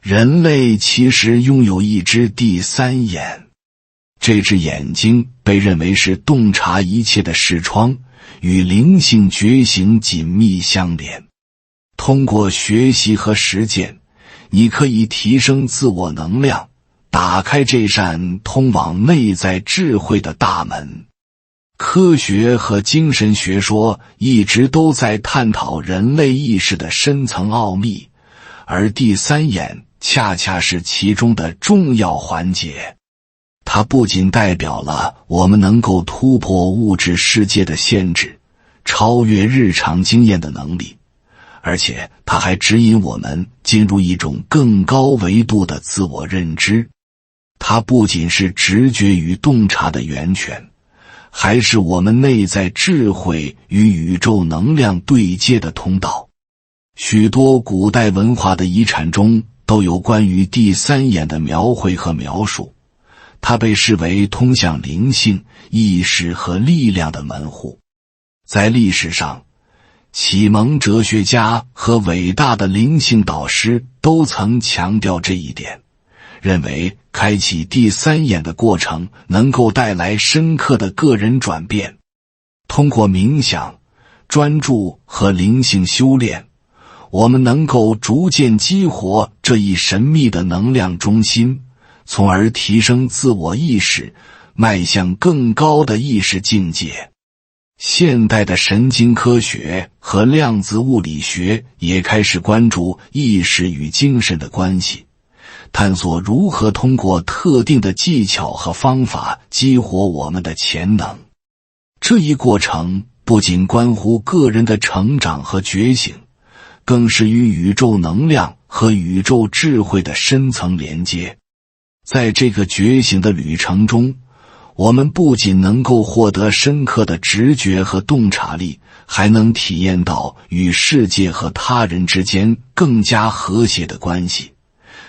人类其实拥有一只第三眼，这只眼睛被认为是洞察一切的视窗，与灵性觉醒紧密相连。通过学习和实践，你可以提升自我能量，打开这扇通往内在智慧的大门。科学和精神学说一直都在探讨人类意识的深层奥秘，而第三眼恰恰是其中的重要环节。它不仅代表了我们能够突破物质世界的限制，超越日常经验的能力，而且它还指引我们进入一种更高维度的自我认知。它不仅是直觉与洞察的源泉，还是我们内在智慧与宇宙能量对接的通道。许多古代文化的遗产中都有关于第三眼的描绘和描述，它被视为通向灵性、意识和力量的门户。在历史上，启蒙哲学家和伟大的灵性导师都曾强调这一点，认为开启第三眼的过程能够带来深刻的个人转变。通过冥想、专注和灵性修炼，我们能够逐渐激活这一神秘的能量中心，从而提升自我意识，迈向更高的意识境界。现代的神经科学和量子物理学也开始关注意识与精神的关系，探索如何通过特定的技巧和方法激活我们的潜能。这一过程不仅关乎个人的成长和觉醒，更是与宇宙能量和宇宙智慧的深层连接。在这个觉醒的旅程中，我们不仅能够获得深刻的直觉和洞察力，还能体验到与世界和他人之间更加和谐的关系，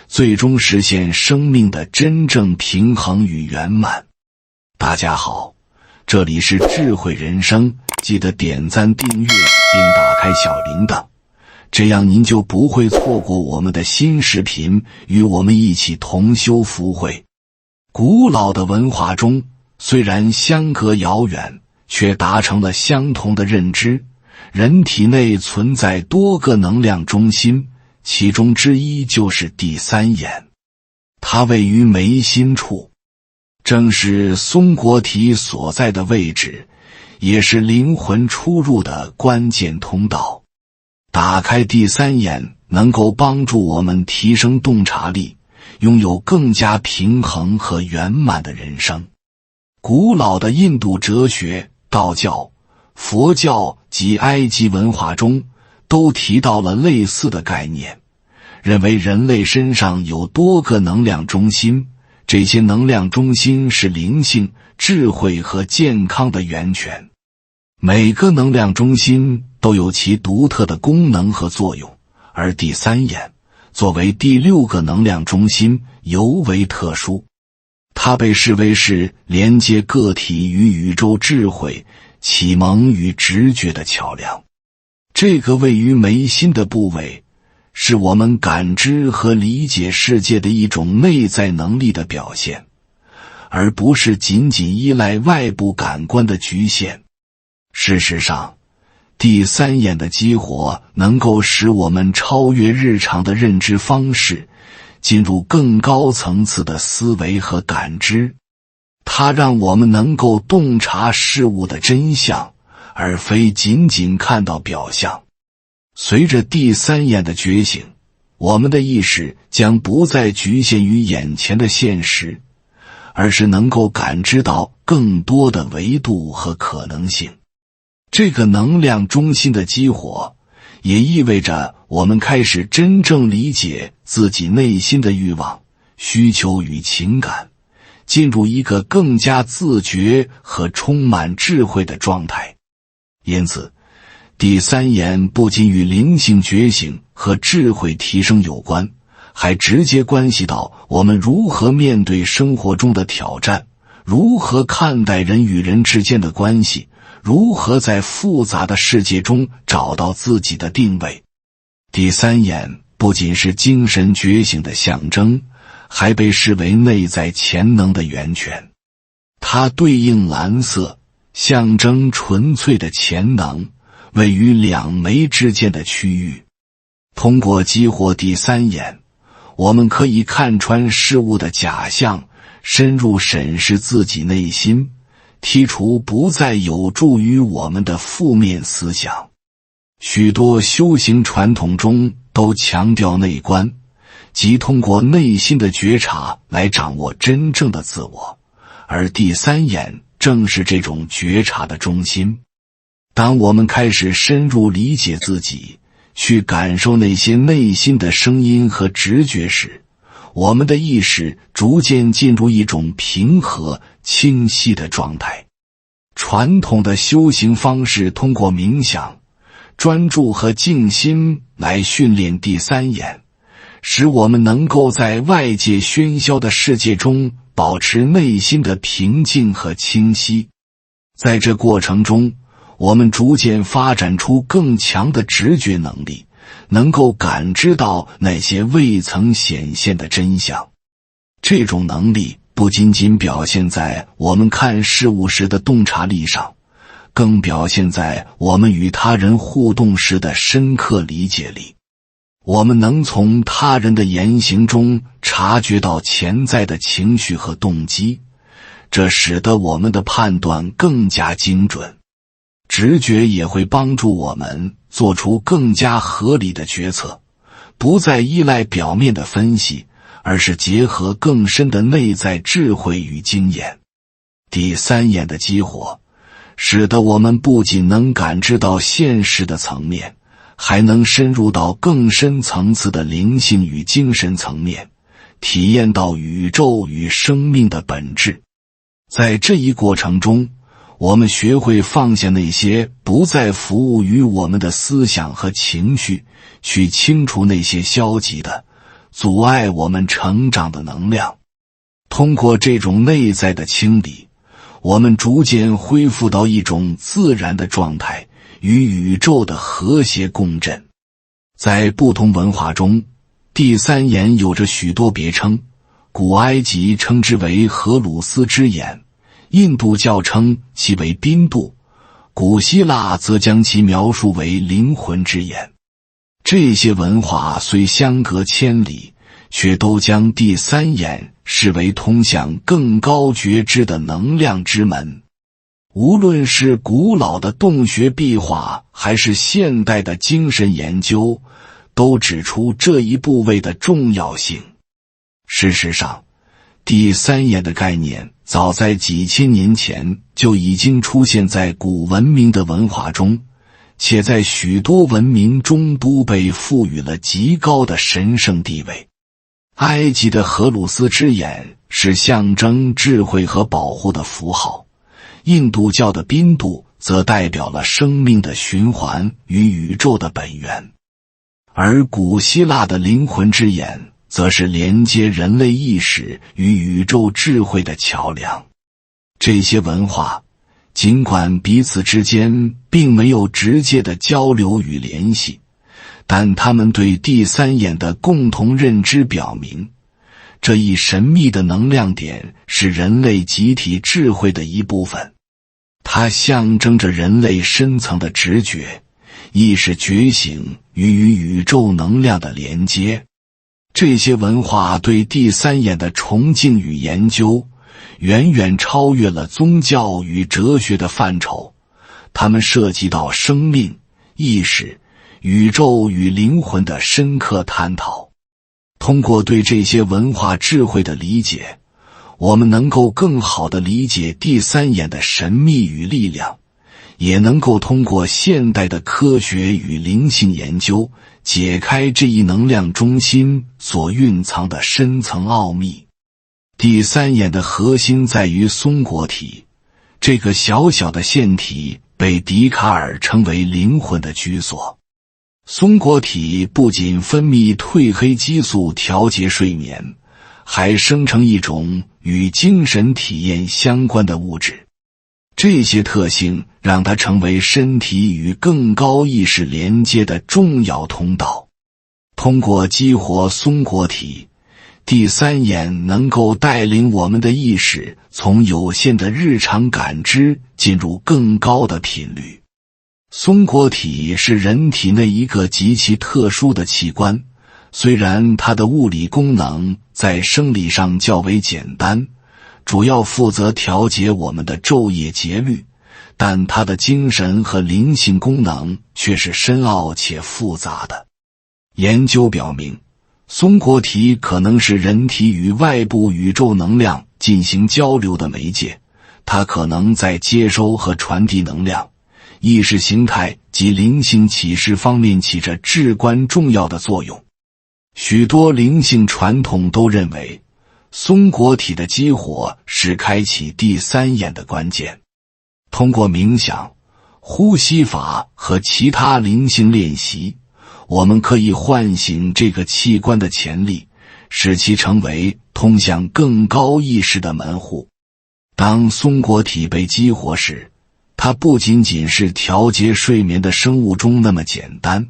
最终实现生命的真正平衡与圆满。大家好，这里是智慧人生，记得点赞订阅并打开小铃铛，这样您就不会错过我们的新视频，与我们一起同修福慧。古老的文化中，虽然相隔遥远，却达成了相同的认知。人体内存在多个能量中心，其中之一就是第三眼，它位于眉心处，正是松果体所在的位置，也是灵魂出入的关键通道。打开第三眼能够帮助我们提升洞察力，拥有更加平衡和圆满的人生。古老的印度哲学、道教、佛教及埃及文化中都提到了类似的概念，认为人类身上有多个能量中心，这些能量中心是灵性、智慧和健康的源泉。每个能量中心都有其独特的功能和作用，而第三眼作为第6个能量中心尤为特殊。它被视为是连接个体与宇宙智慧、启蒙与直觉的桥梁。这个位于眉心的部位，是我们感知和理解世界的一种内在能力的表现，而不是仅仅依赖外部感官的局限。事实上，第三眼的激活能够使我们超越日常的认知方式，进入更高层次的思维和感知。它让我们能够洞察事物的真相，而非仅仅看到表象。随着第三眼的觉醒，我们的意识将不再局限于眼前的现实，而是能够感知到更多的维度和可能性。这个能量中心的激活，也意味着我们开始真正理解自己内心的欲望、需求与情感，进入一个更加自觉和充满智慧的状态。因此，第三眼不仅与灵性觉醒和智慧提升有关，还直接关系到我们如何面对生活中的挑战，如何看待人与人之间的关系，如何在复杂的世界中找到自己的定位。第三眼不仅是精神觉醒的象征，还被视为内在潜能的源泉。它对应蓝色，象征纯粹的潜能，位于两眉之间的区域。通过激活第三眼，我们可以看穿事物的假象，深入审视自己内心，剔除不再有助于我们的负面思想。许多修行传统中都强调内观，即通过内心的觉察来掌握真正的自我，而第三眼正是这种觉察的中心。当我们开始深入理解自己，去感受那些内心的声音和直觉时，我们的意识逐渐进入一种平和、清晰的状态。传统的修行方式通过冥想、专注和静心来训练第三眼，使我们能够在外界喧嚣的世界中保持内心的平静和清晰。在这过程中，我们逐渐发展出更强的直觉能力，能够感知到那些未曾显现的真相。这种能力不仅仅表现在我们看事物时的洞察力上，更表现在我们与他人互动时的深刻理解力。我们能从他人的言行中察觉到潜在的情绪和动机，这使得我们的判断更加精准。直觉也会帮助我们做出更加合理的决策，不再依赖表面的分析，而是结合更深的内在智慧与经验。第三眼的激活，使得我们不仅能感知到现实的层面，还能深入到更深层次的灵性与精神层面，体验到宇宙与生命的本质。在这一过程中，我们学会放下那些不再服务于我们的思想和情绪，去清除那些消极的、阻碍我们成长的能量。通过这种内在的清理，我们逐渐恢复到一种自然的状态，与宇宙的和谐共振。在不同文化中，第三眼有着许多别称，古埃及称之为荷鲁斯之眼，印度教称其为宾度，古希腊则将其描述为灵魂之眼。这些文化虽相隔千里，却都将第三眼视为通向更高觉知的能量之门。无论是古老的洞穴壁画，还是现代的精神研究，都指出这一部位的重要性。事实上，第三眼的概念早在几千年前就已经出现在古文明的文化中，且在许多文明中都被赋予了极高的神圣地位。埃及的荷鲁斯之眼是象征智慧和保护的符号，印度教的宾度则代表了生命的循环与宇宙的本源，而古希腊的灵魂之眼则是连接人类意识与宇宙智慧的桥梁。这些文化尽管彼此之间并没有直接的交流与联系，但他们对第三眼的共同认知表明，这一神秘的能量点是人类集体智慧的一部分。它象征着人类深层的直觉、意识觉醒与宇宙能量的连接。这些文化对第三眼的崇敬与研究，远远超越了宗教与哲学的范畴，它们涉及到生命、意识、宇宙与灵魂的深刻探讨。通过对这些文化智慧的理解，我们能够更好地理解第三眼的神秘与力量，也能够通过现代的科学与灵性研究，解开这一能量中心所蕴藏的深层奥秘。第三眼的核心在于松果体，这个小小的腺体被笛卡尔称为灵魂的居所。松果体不仅分泌褪黑激素调节睡眠，还生成一种与精神体验相关的物质。这些特性让它成为身体与更高意识连接的重要通道。通过激活松果体，第三眼能够带领我们的意识从有限的日常感知进入更高的频率。松果体是人体内一个极其特殊的器官，虽然它的物理功能在生理上较为简单，主要负责调节我们的昼夜节律，但它的精神和灵性功能却是深奥且复杂的。研究表明，松果体可能是人体与外部宇宙能量进行交流的媒介，它可能在接收和传递能量、意识形态及灵性启示方面起着至关重要的作用。许多灵性传统都认为，松果体的激活是开启第三眼的关键。通过冥想、呼吸法和其他灵性练习，我们可以唤醒这个器官的潜力，使其成为通向更高意识的门户。当松果体被激活时，它不仅仅是调节睡眠的生物钟那么简单，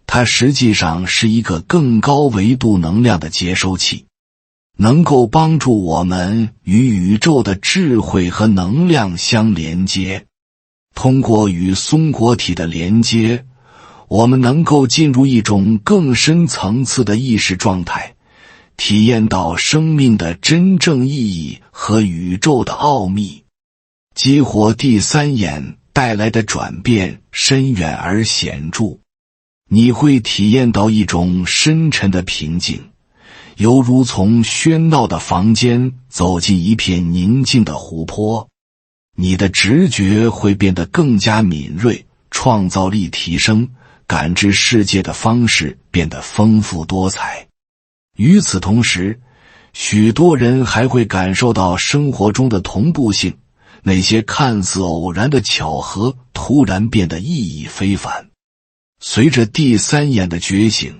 它实际上是一个更高维度能量的接收器，能够帮助我们与宇宙的智慧和能量相连接。通过与松果体的连接，我们能够进入一种更深层次的意识状态，体验到生命的真正意义和宇宙的奥秘。激活第三眼带来的转变深远而显著，你会体验到一种深沉的平静，犹如从喧闹的房间走进一片宁静的湖泊。你的直觉会变得更加敏锐，创造力提升，感知世界的方式变得丰富多彩。与此同时，许多人还会感受到生活中的同步性，那些看似偶然的巧合突然变得意义非凡。随着第三眼的觉醒，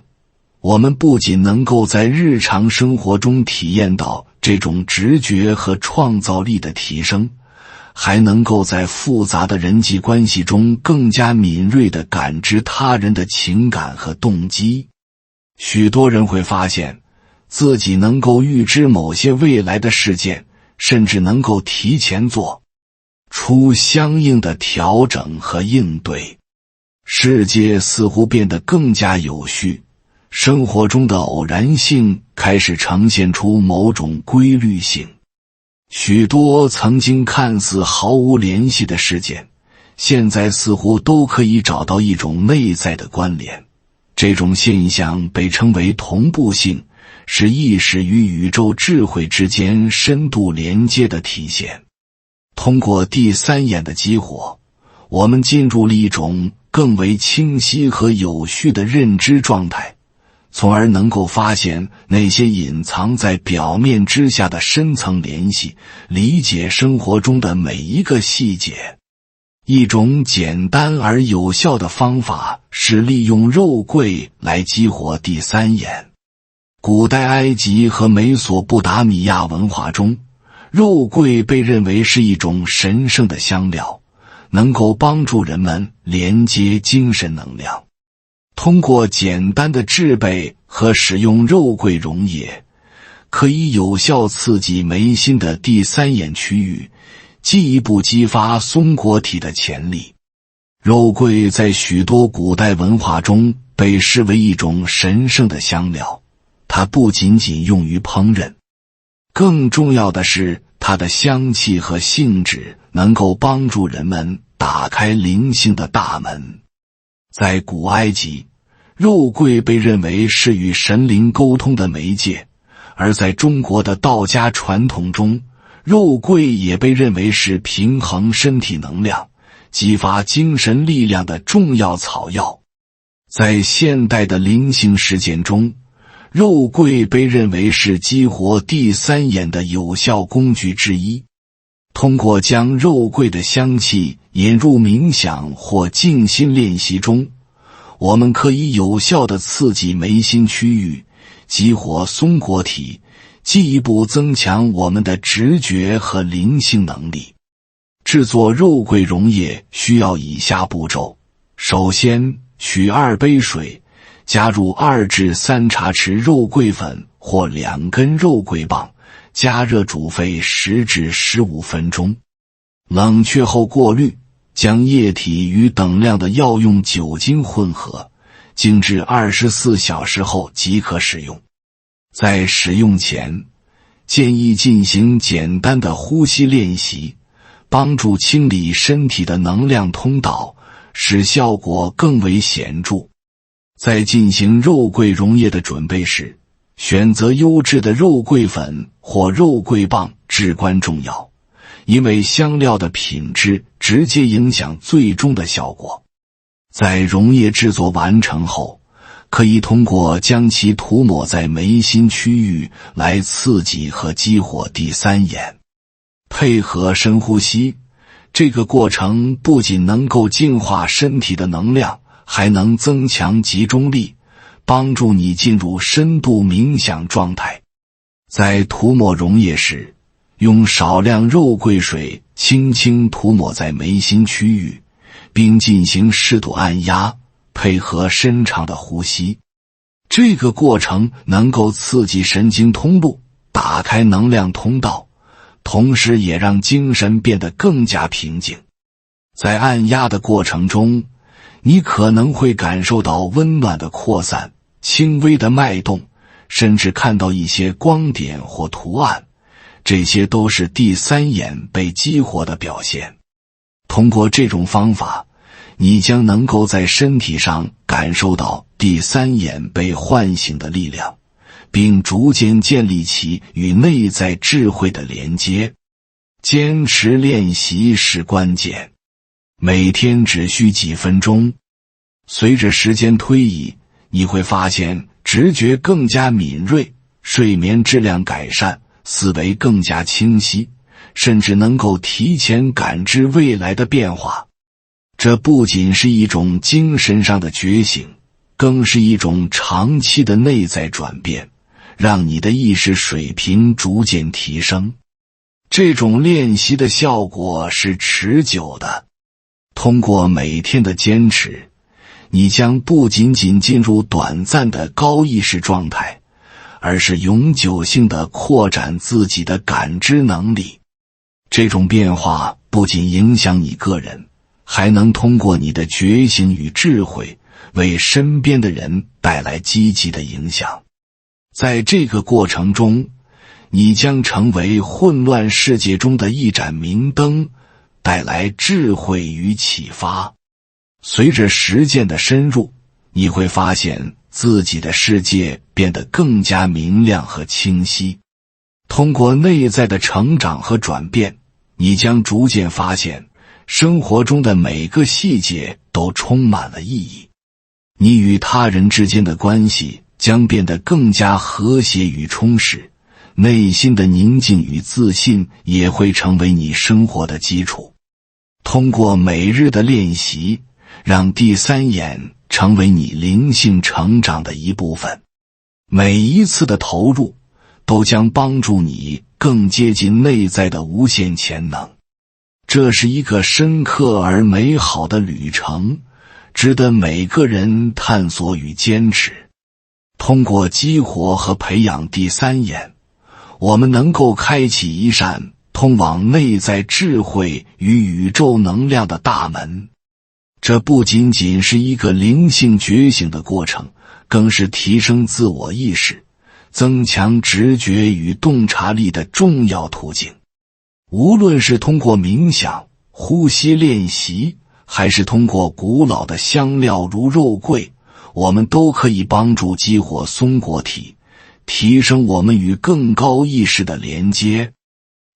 我们不仅能够在日常生活中体验到这种直觉和创造力的提升，还能够在复杂的人际关系中更加敏锐地感知他人的情感和动机。许多人会发现，自己能够预知某些未来的事件，甚至能够提前做出相应的调整和应对。世界似乎变得更加有序，生活中的偶然性开始呈现出某种规律性。许多曾经看似毫无联系的事件，现在似乎都可以找到一种内在的关联。这种现象被称为同步性，是意识与宇宙智慧之间深度连接的体现。通过第三眼的激活，我们进入了一种更为清晰和有序的认知状态，从而能够发现那些隐藏在表面之下的深层联系，理解生活中的每一个细节。一种简单而有效的方法是利用肉桂来激活第三眼。古代埃及和美索不达米亚文化中，肉桂被认为是一种神圣的香料，能够帮助人们连接精神能量。通过简单的制备和使用肉桂溶液，可以有效刺激眉心的第三眼区域，进一步激发松果体的潜力。肉桂在许多古代文化中被视为一种神圣的香料，它不仅仅用于烹饪，更重要的是它的香气和性质能够帮助人们打开灵性的大门。在古埃及，肉桂被认为是与神灵沟通的媒介，而在中国的道家传统中，肉桂也被认为是平衡身体能量、激发精神力量的重要草药。在现代的灵性实践中，肉桂被认为是激活第三眼的有效工具之一。通过将肉桂的香气引入冥想或静心练习中，我们可以有效地刺激眉心区域，激活松果体，进一步增强我们的直觉和灵性能力。制作肉桂溶液需要以下步骤：首先，取2杯水，加入2至3茶匙肉桂粉或2根肉桂棒，加热煮沸10至15分钟，冷却后过滤，将液体与等量的药用酒精混合，静置24小时后即可使用。在使用前，建议进行简单的呼吸练习，帮助清理身体的能量通道，使效果更为显著。在进行肉桂溶液的准备时，选择优质的肉桂粉或肉桂棒至关重要，因为香料的品质直接影响最终的效果。在溶液制作完成后，可以通过将其涂抹在眉心区域来刺激和激活第三眼。配合深呼吸，这个过程不仅能够净化身体的能量，还能增强集中力，帮助你进入深度冥想状态。在涂抹溶液时，用少量肉桂水轻轻涂抹在眉心区域，并进行适度按压，配合深长的呼吸。这个过程能够刺激神经通路，打开能量通道，同时也让精神变得更加平静。在按压的过程中，你可能会感受到温暖的扩散、轻微的脉动，甚至看到一些光点或图案，这些都是第三眼被激活的表现。通过这种方法，你将能够在身体上感受到第三眼被唤醒的力量，并逐渐建立起与内在智慧的连接。坚持练习是关键，每天只需几分钟。随着时间推移，你会发现直觉更加敏锐，睡眠质量改善，思维更加清晰，甚至能够提前感知未来的变化。这不仅是一种精神上的觉醒，更是一种长期的内在转变，让你的意识水平逐渐提升。这种练习的效果是持久的，通过每天的坚持，你将不仅仅进入短暂的高意识状态，而是永久性地扩展自己的感知能力。这种变化不仅影响你个人，还能通过你的觉醒与智慧，为身边的人带来积极的影响。在这个过程中，你将成为混乱世界中的一盏明灯，带来智慧与启发。随着实践的深入，你会发现自己的世界变得更加明亮和清晰。通过内在的成长和转变，你将逐渐发现生活中的每个细节都充满了意义。你与他人之间的关系将变得更加和谐与充实，内心的宁静与自信也会成为你生活的基础。通过每日的练习，让第三眼成为你灵性成长的一部分。每一次的投入都将帮助你更接近内在的无限潜能。这是一个深刻而美好的旅程，值得每个人探索与坚持。通过激活和培养第三眼，我们能够开启一扇通往内在智慧与宇宙能量的大门。这不仅仅是一个灵性觉醒的过程，更是提升自我意识、增强直觉与洞察力的重要途径。无论是通过冥想、呼吸练习，还是通过古老的香料如肉桂，我们都可以帮助激活松果体，提升我们与更高意识的连接。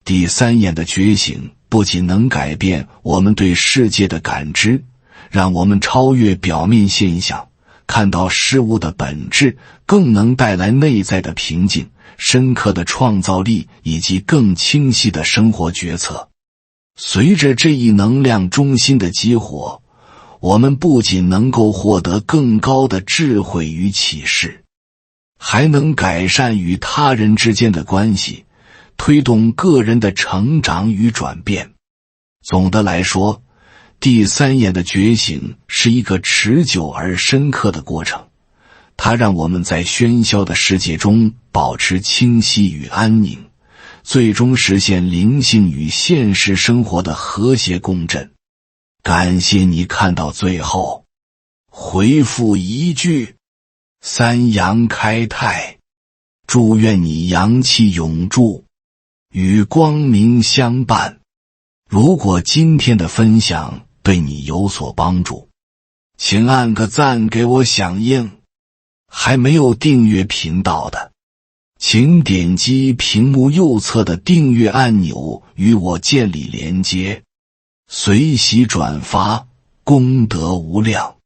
第三眼的觉醒不仅能改变我们对世界的感知，让我们超越表面现象，看到事物的本质，更能带来内在的平静、深刻的创造力以及更清晰的生活决策。随着这一能量中心的激活，我们不仅能够获得更高的智慧与启示，还能改善与他人之间的关系，推动个人的成长与转变。总的来说，第三眼的觉醒是一个持久而深刻的过程，它让我们在喧嚣的世界中保持清晰与安宁，最终实现灵性与现实生活的和谐共振。感谢你看到最后，回复一句三阳开泰，祝愿你阳气永驻，与光明相伴。如果今天的分享对你有所帮助，请按个赞给我响应。还没有订阅频道的，请点击屏幕右侧的订阅按钮与我建立连接，随喜转发，功德无量。